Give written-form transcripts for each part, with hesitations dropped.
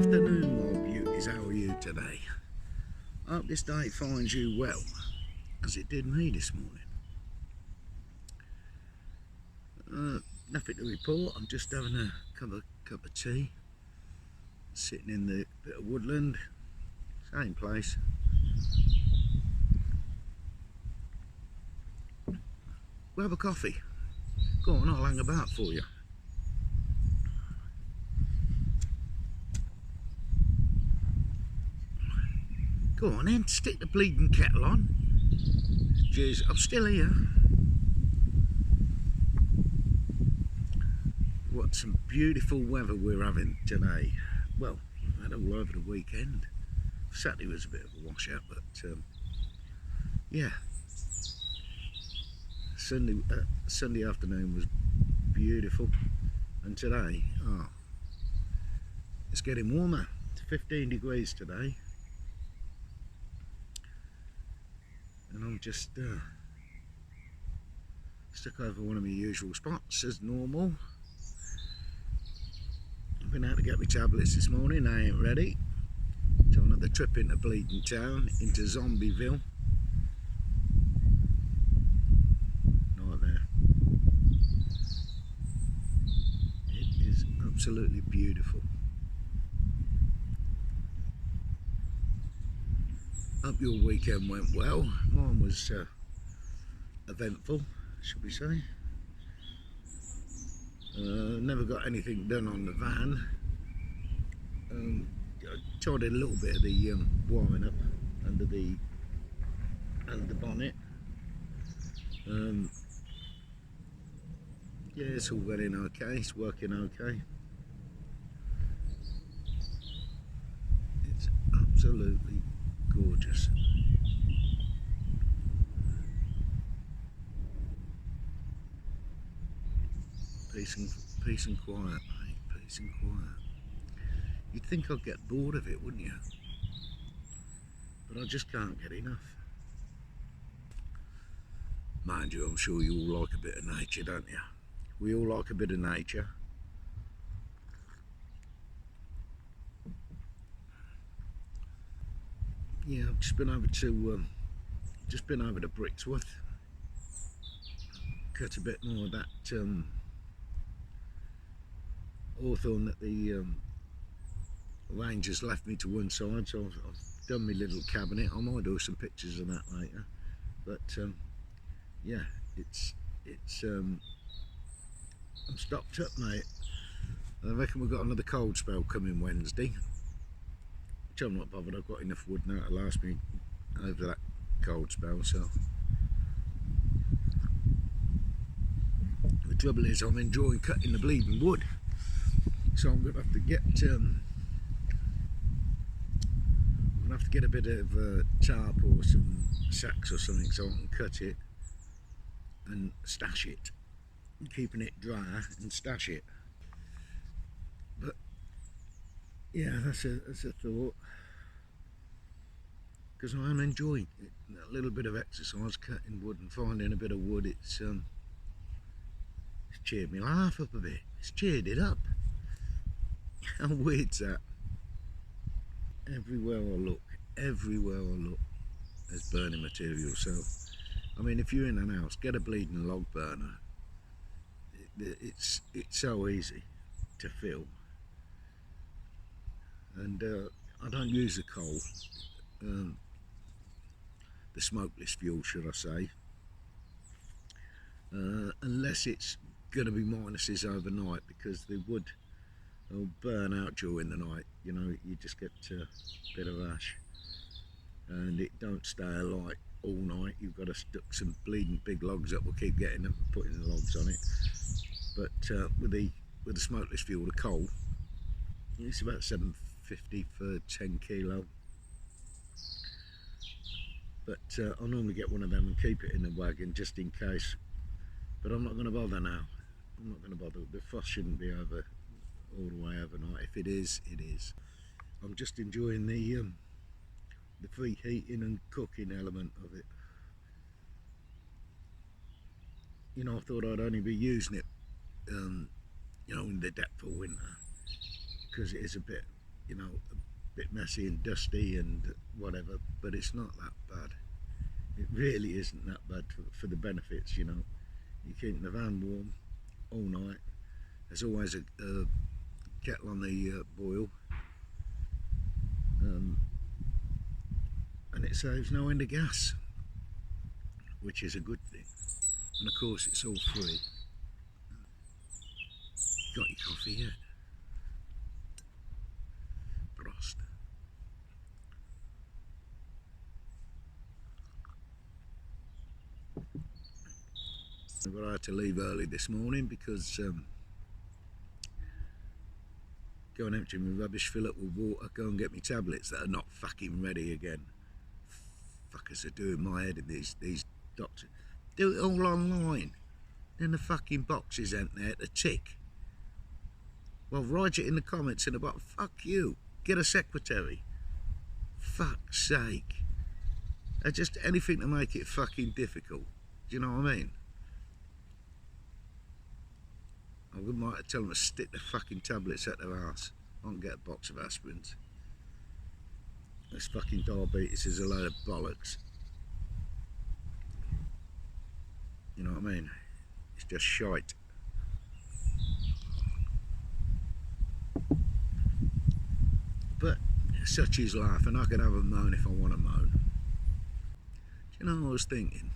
afternoon, my beauties. How are you today? I hope this day finds you well, as it did me this morning. Nothing to report. I'm just having a cup of tea, sitting in the bit of woodland, same place. Grab a coffee. Go on, I'll hang about for you. Go on then, stick the bleeding kettle on. Jeez, I'm still here. What some beautiful weather we're having today. Well, I had all over the weekend. Saturday was a bit of a washout, but yeah. Sunday afternoon was beautiful, and today, it's getting warmer. It's 15 degrees today. And I'm just stuck over one of my usual spots as normal. I've been out to get my tablets this morning. I ain't ready. So another trip into Bleeding Town, into Zombieville. Right there. It is absolutely beautiful. Hope your weekend went well. Mine was eventful, should we say. Never got anything done on the van. I tried a little bit of the wiring up under the bonnet. Yeah, it's all going okay. It's working okay. It's absolutely gorgeous. Peace and quiet, mate. Peace and quiet. You'd think I'd get bored of it, wouldn't you? But I just can't get enough. Mind you, I'm sure you all like a bit of nature, don't you? We all like a bit of nature. Yeah, I've just been over to Brixworth. Cut a bit more of that hawthorn that the rangers left me to one side, so I've done my little cabinet. I might do some pictures of that later, but yeah, it's I'm stocked up, mate. I reckon we've got another cold spell coming Wednesday, which I'm not bothered. I've got enough wood now to last me over that cold spell. So the trouble is, I'm enjoying cutting the bleeding wood, so I'm going to have to get a bit of tarp or some sacks or something so I can cut it and stash it, keeping it dry and stash it. But yeah, that's a thought, because I am enjoying it. A little bit of exercise, cutting wood and finding a bit of wood. It's cheered me life up a bit. It's cheered it up. How weird's that? Everywhere I look, there's burning material. So, I mean, if you're in an house, get a bleeding log burner. It's so easy to fill, and I don't use the coal, the smokeless fuel, should I say, unless it's going to be minuses overnight, because the wood will burn out during the night. You know, you just get a bit of ash, and it don't stay alight all night. You've got to stick some bleeding big logs up. We'll keep getting them, putting the logs on it. But with the smokeless fuel, the coal, it's about $7.50 for 10 kilo. But I'll normally get one of them and keep it in the wagon just in case. But I'm not going to bother now. I'm not going to bother. The frost shouldn't be over all the way overnight. If it is, it is. I'm just enjoying the free heating and cooking element of it. You know, I thought I'd only be using it, you know, in the depth of winter, because it is a bit, you know, a bit messy and dusty and whatever, but it's not that bad. It really isn't that bad for the benefits, you know. You keep the van warm all night. There's always a kettle on the boil, and it saves no end of gas, which is a good thing. And of course, it's all free. Got your coffee yet? Prost. But I had to leave early this morning because go and empty my rubbish, fill up with water, go and get me tablets that are not fucking ready again. Fuckers are doing my head in these doctors. Do it all online. Then the fucking boxes ain't there to tick. Well, write it in the comments in the bottom. Fuck you. Get a secretary. Fuck's sake. Just anything to make it fucking difficult. Do you know what I mean? I wouldn't like to tell them to stick the fucking tablets at their ass. I can get a box of aspirins. This fucking diabetes is a load of bollocks. You know what I mean? It's just shite. But such is life, and I could have a moan if I want to moan. Do you know what I was thinking?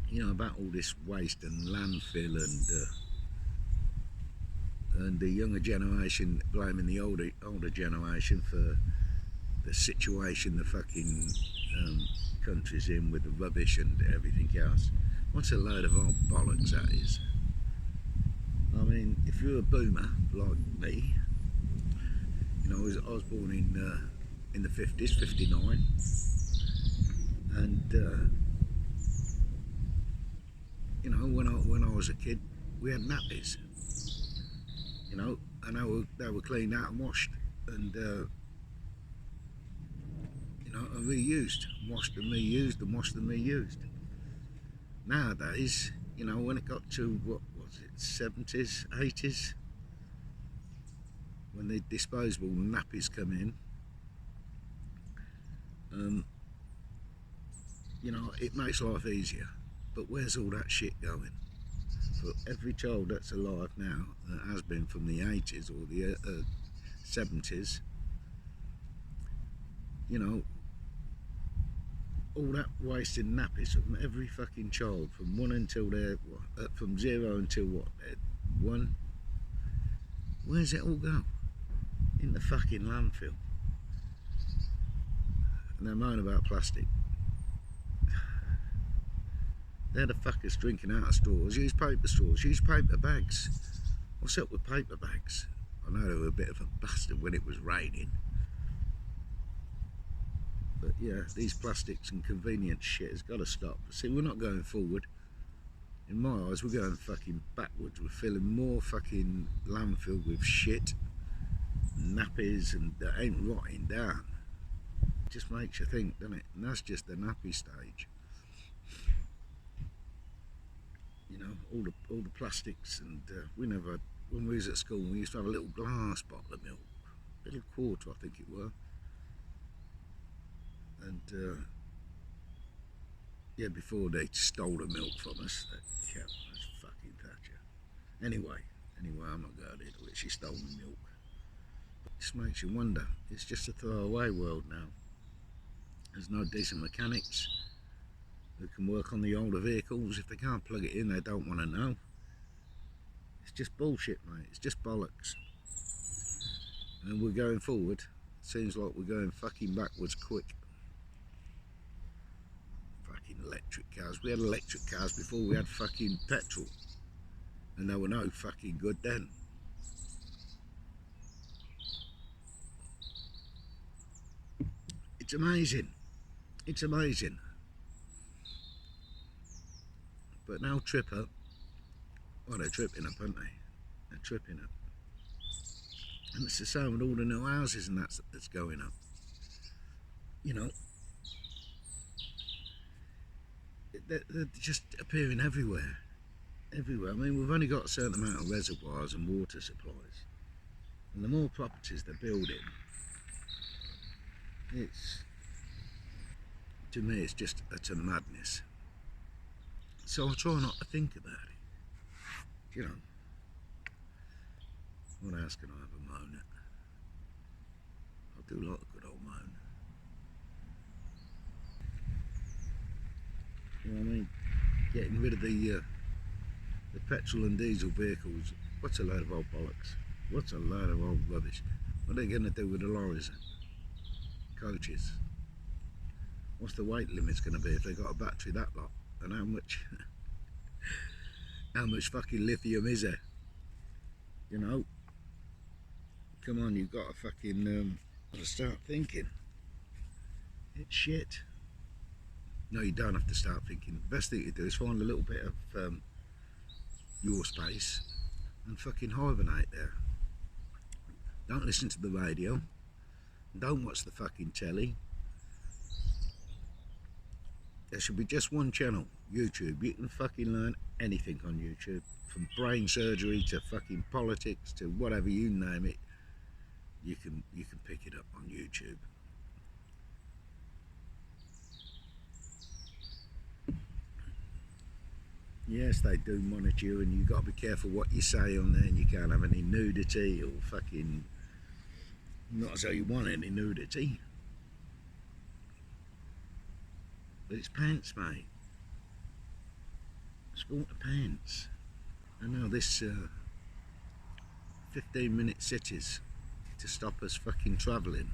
You know, about all this waste and landfill and the younger generation blaming the older generation for the situation the fucking country's in with the rubbish and everything else. What a load of old bollocks that is. I mean, if you're a boomer like me, you know, I was born in the 50s, 59, and you know, when I was a kid, we had nappies, you know, and they were cleaned out and washed, and you know, and reused, washed and reused, and washed and reused. Nowadays, you know, when it got to what was it, 70s, 80s, when the disposable nappies come in, you know, it makes life easier. But where's all that shit going? For every child that's alive now, that has been from the 80s or the 70s, you know, all that wasted nappies from every fucking child, from one until they're, from 0 until what, they're 1. Where's it all go? In the fucking landfill. And they moan about plastic. They're the fuckers drinking out of straws. Use paper straws, use paper bags. What's up with paper bags? I know they were a bit of a bastard when it was raining. But yeah, these plastics and convenience shit has got to stop. See, we're not going forward. In my eyes, we're going fucking backwards. We're filling more fucking landfill with shit, nappies, and that ain't rotting down. It just makes you think, doesn't it? And that's just the nappy stage. You know, all the plastics, and we never, when we was at school, we used to have a little glass bottle of milk, a little quarter, I think it were. And yeah, before they stole the milk from us, that was fucking Thatcher. Anyway, I'm not going into it. She stole the milk. But this makes you wonder. It's just a throwaway world now. There's no decent mechanics who can work on the older vehicles. If they can't plug it in, they don't want to know. It's just bullshit, mate. It's just bollocks. And we're going forward. It seems like we're going fucking backwards quick. Fucking electric cars. We had electric cars before we had fucking petrol. And they were no fucking good then. It's amazing. It's amazing. But now trip up. Well, they're tripping up, aren't they? They're tripping up. And it's the same with all the new houses and that's going up. You know, they're just appearing everywhere. Everywhere. I mean, we've only got a certain amount of reservoirs and water supplies. And the more properties they're building, it's, to me, it's just utter madness. So I try not to think about it. You know, what else can I have a moan at? I do like a good old moan. You know what I mean? Getting rid of the petrol and diesel vehicles. What's a load of old bollocks? What's a load of old rubbish? What are they going to do with the lorries and coaches? What's the weight limits going to be if they got a battery that lot? And how much fucking lithium is there? You know? Come on, you've got to fucking start thinking. It's shit. No, you don't have to start thinking. The best thing to do is find a little bit of your space and fucking hibernate there. Don't listen to the radio. Don't watch the fucking telly. There should be just one channel, YouTube. You can fucking learn anything on YouTube, from brain surgery to fucking politics to whatever, you name it. You can pick it up on YouTube. Yes, they do monitor you, and you've got to be careful what you say on there, and you can't have any nudity or fucking, not as though you want any nudity. But it's pants, mate. Sport of pants. And now this 15-minute cities to stop us fucking travelling.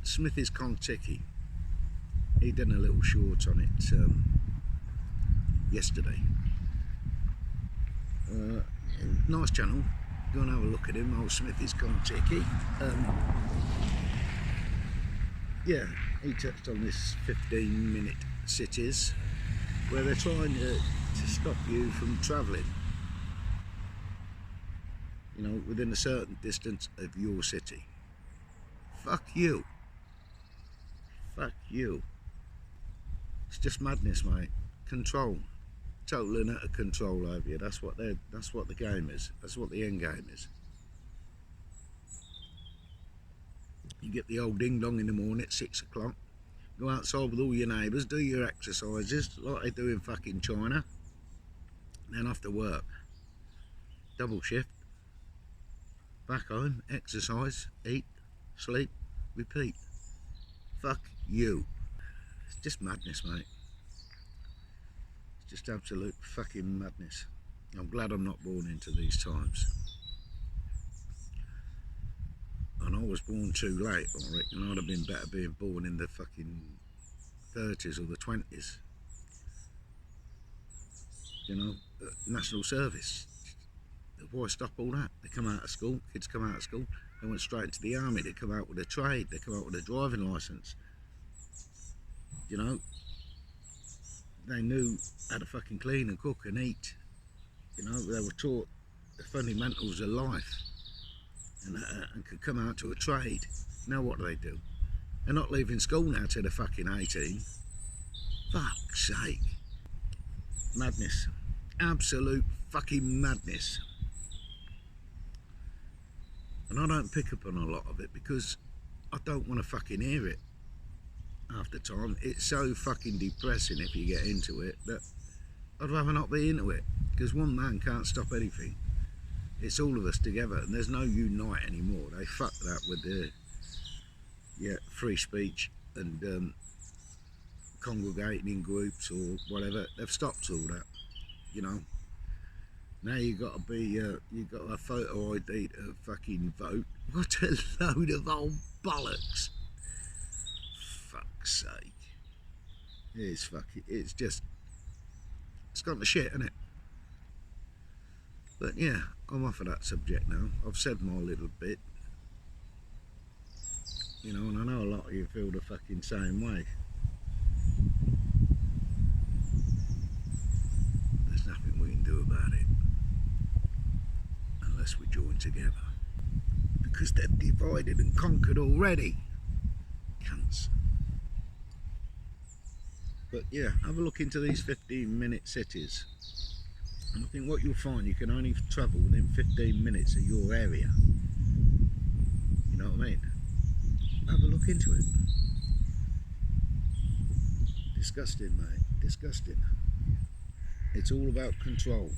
Smithy's Contiki. He done a little short on it yesterday. Nice channel. Go and have a look at him, old Smithy's Contiki. Yeah, he touched on this 15-minute cities where they're trying to stop you from travelling, you know, within a certain distance of your city. Fuck you. Fuck you. It's just madness, mate. Control. Total and utter control over you. That's what the game is. That's what the end game is. You get the old ding dong in the morning at 6 o'clock. Go outside with all your neighbours, do your exercises like they do in fucking China. Then off to work. Double shift. Back home, exercise, eat, sleep, repeat. Fuck you. It's just madness, mate. It's just absolute fucking madness. I'm glad I'm not born into these times. And I was born too late, I reckon. I'd have been better being born in the fucking 30s or the 20s. You know, national service. Why stop all that? They come out of school, kids come out of school, they went straight into the army, they come out with a trade, they come out with a driving licence. You know, they knew how to fucking clean and cook and eat. You know, they were taught the fundamentals of life and could come out to a trade. Now what do? They're not leaving school now till they're fucking 18. Fuck's sake. Madness. Absolute fucking madness. And I don't pick up on a lot of it because I don't want to fucking hear it after time. It's so fucking depressing if you get into it that I'd rather not be into it, because one man can't stop anything. It's all of us together, and there's no unite anymore. They fucked that with the free speech and congregating in groups or whatever. They've stopped all that, you know. Now you got to be, you got a photo ID to fucking vote. What a load of old bollocks! Fuck's sake! It's fucking. It's just. It's gone to shit, isn't it? But yeah, I'm off of that subject now. I've said my little bit. You know, and I know a lot of you feel the fucking same way. There's nothing we can do about it unless we join together, because they've divided and conquered already. Cunts. But yeah, have a look into these 15-minute cities. And I think what you'll find, you can only travel within 15 minutes of your area. You know what I mean? Have a look into it. Disgusting, mate. Disgusting. It's all about control.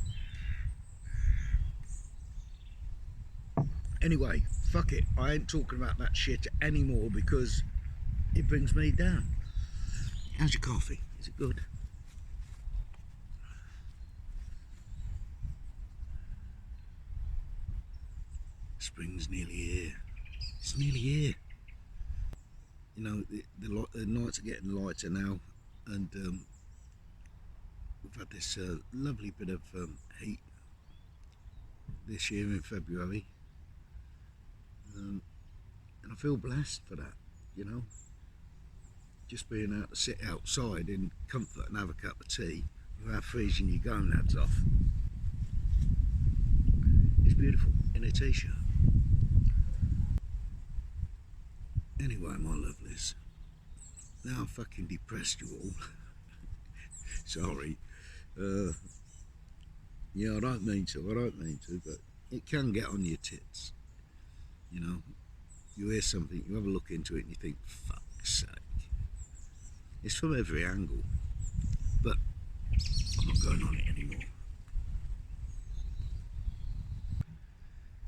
Anyway, fuck it. I ain't talking about that shit anymore because it brings me down. How's your coffee? Is it good? Spring's nearly here. It's nearly here. You know, the nights are getting lighter now, and we've had this lovely bit of heat this year in February, and I feel blessed for that, you know. Just being able to sit outside in comfort and have a cup of tea without freezing your gonads off. It's beautiful in a t-shirt. Anyway, my lovelies, now I'm fucking depressed you all. Sorry. Yeah, I don't mean to, but it can get on your tits. You know, you hear something, you have a look into it and you think, fuck's sake. It's from every angle, but I'm not going on it anymore.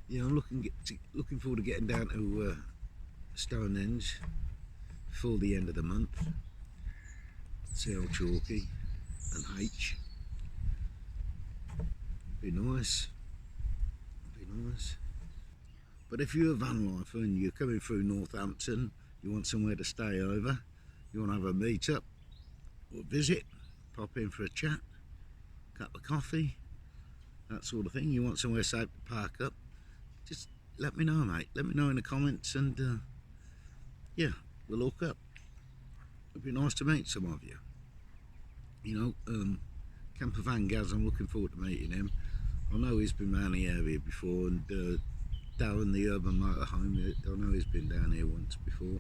Yeah, I'm looking forward to getting down to Stonehenge before the end of the month. See how Chalky and H. Be nice. Be nice. But if you're a van lifer and you're coming through Northampton, you want somewhere to stay over, you want to have a meet up or visit, pop in for a chat, cup of coffee, that sort of thing. You want somewhere safe to park up, just let me know, mate. Let me know in the comments, and yeah, we'll hook up. It'd be nice to meet some of you. You know, Camper Van Gaz, I'm looking forward to meeting him. I know he's been around the area before, and Darren, the Urban Motorhome, I know he's been down here once before.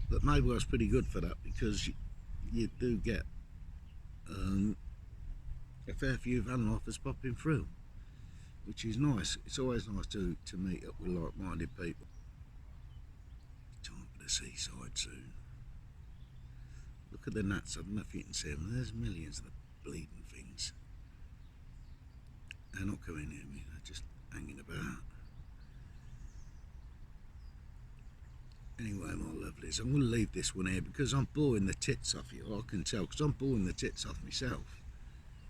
But Maybell's pretty good for that, because you do get a fair few van lifers popping through, which is nice. It's always nice to meet up with like-minded people. Time for the seaside soon. Look at the gnats. I don't know if you can see them. There's millions of the bleeding things. They're not coming near me, they're just hanging about. Anyway, my lovelies, I'm going to leave this one here because I'm boring the tits off you. I can tell, because I'm boring the tits off myself.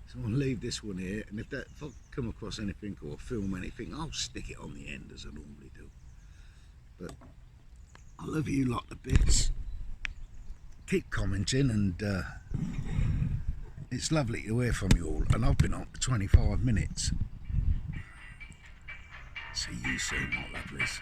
So I'm going to leave this one here, and if I come across anything or film anything, I'll stick it on the end as I normally do. But I love you lot to bits. Keep commenting, and it's lovely to hear from you all. And I've been on for 25 minutes. See you soon, my lovelies.